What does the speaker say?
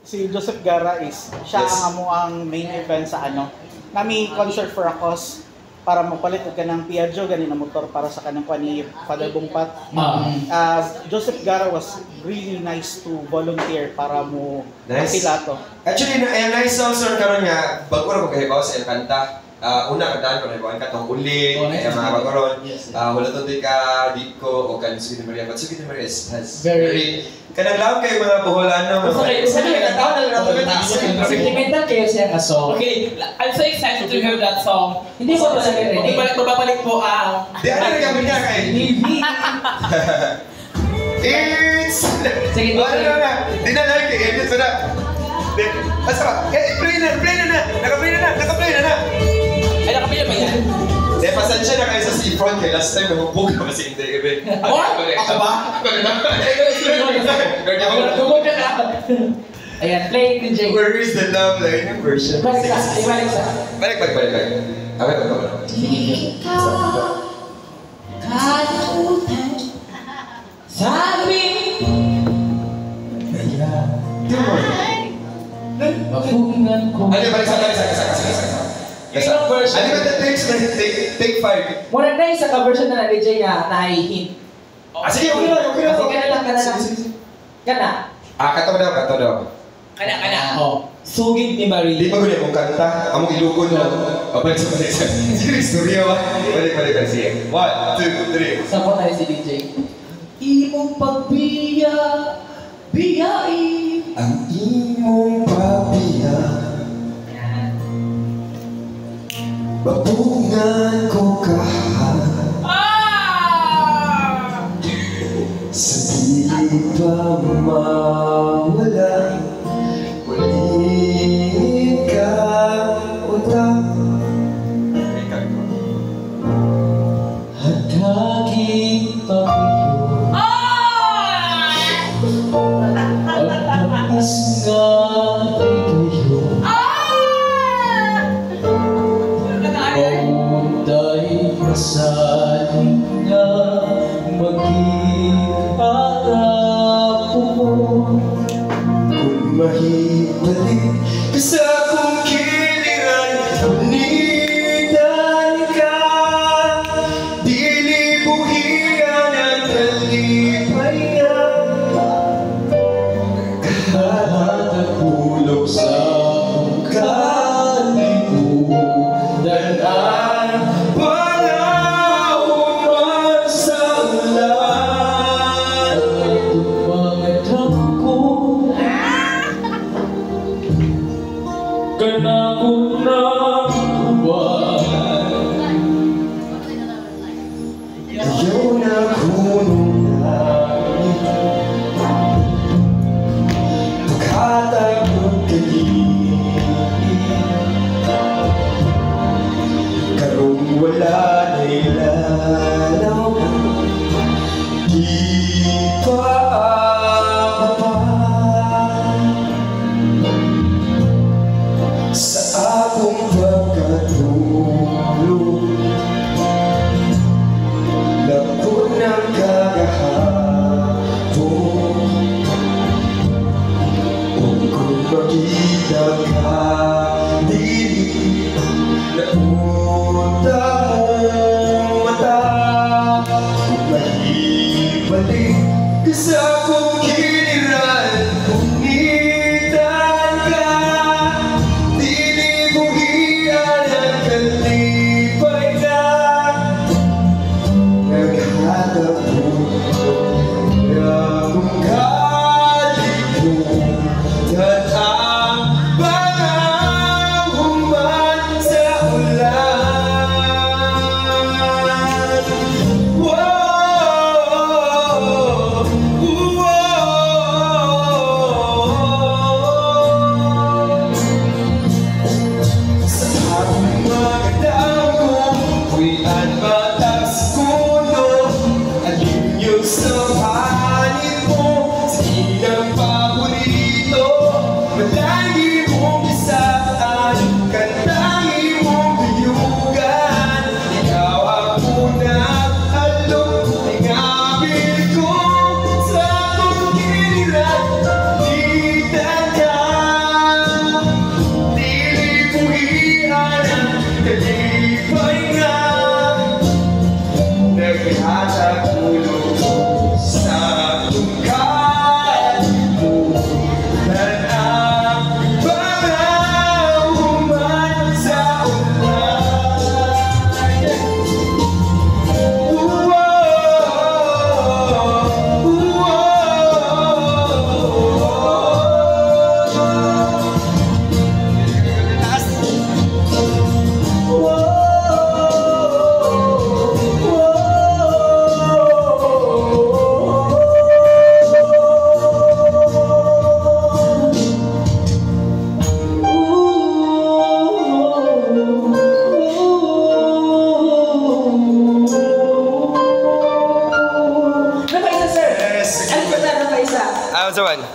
si Joseph Gara is siya Yes. ang amo ang main event sa ano. Nami concert for a cause para mapalit og kanang Piaggio gani na motor para sa kanang ni Father Bongpat. Joseph Gara was really nice to volunteer para mo Nice. pilato. Actually, nice sponsor karon nga bago ra ko kahibaw sa Encanta. Una kantahan ko na ibawan ka tong uli, kaya mga bagoron. Wala to di ka Dico o kan Sugid Maria. But Sugid Maria has very kanang laom kay mga buholano. Okay, sa kanila tao na lang sentimental kayo siya ka song. Okay, I'm so excited to hear that song. Hindi ko pa sabi ready. Babalik po ang... Di ano rin kami niya kay It's... Sige, na. Di na lang kay Edith na. Basta ba? Play na na. Naka-play na na. Ay, nakapila ba yan? Di, pasensya na kayo sa seafront kay last time nahubog na kasi hindi gabi. Ako ba? Ako na. Tugod ka na. Ayan, play din Jay. Where is the love line version? Balik sa. Balik. Okay. Sabi mapungan ko. Ano, balik sa. Ilang version? Ano ba the takes na take 5? Muna na isa ka version na ni Jay na nahihin. Sige, okay lang. Kana. Kato daw. Kana. Sugid ni Marie. Di ba gulit mong kanta? Among ilugon mo. Balik sa. Sige, istorya ba? Balik. Sige. 1, 2, 3. Saan tayo si DJ? Imong pagbiya, biyai. Ang imong pabiya, babungan ko kahan. Sa di pa mawala, ulit ka utang. Hatagin tayo. Pagtamis nga tayo. Mamunday masaling nga mag-iharap mo. Kung mahibalik ka sa akong kiliran, unitan ka. Dili buhian ang kalipay nga. Kahatag ulog sa akong kalimutan ang Panahon man sa ulan. itong mga dako. Kanako na buwan. Ayaw na kunong langit, paghatag ng kalimit. Karong wala na ilalaw, di pa aabot sa akong pagkatulog. Lako ng kagahapon, kung makita ka, dili na unta mong mata. Kung mahibalik ka sa akong kiliran, unitan ka. Dili buhian ang kalipay ka. Naghatag mo na kung kalimutan ang panahon man sa ulan. Whoa, sa aking mga damo, huwian matag segundo. Alin yung sa panig mo, sa ilang paborito. Wala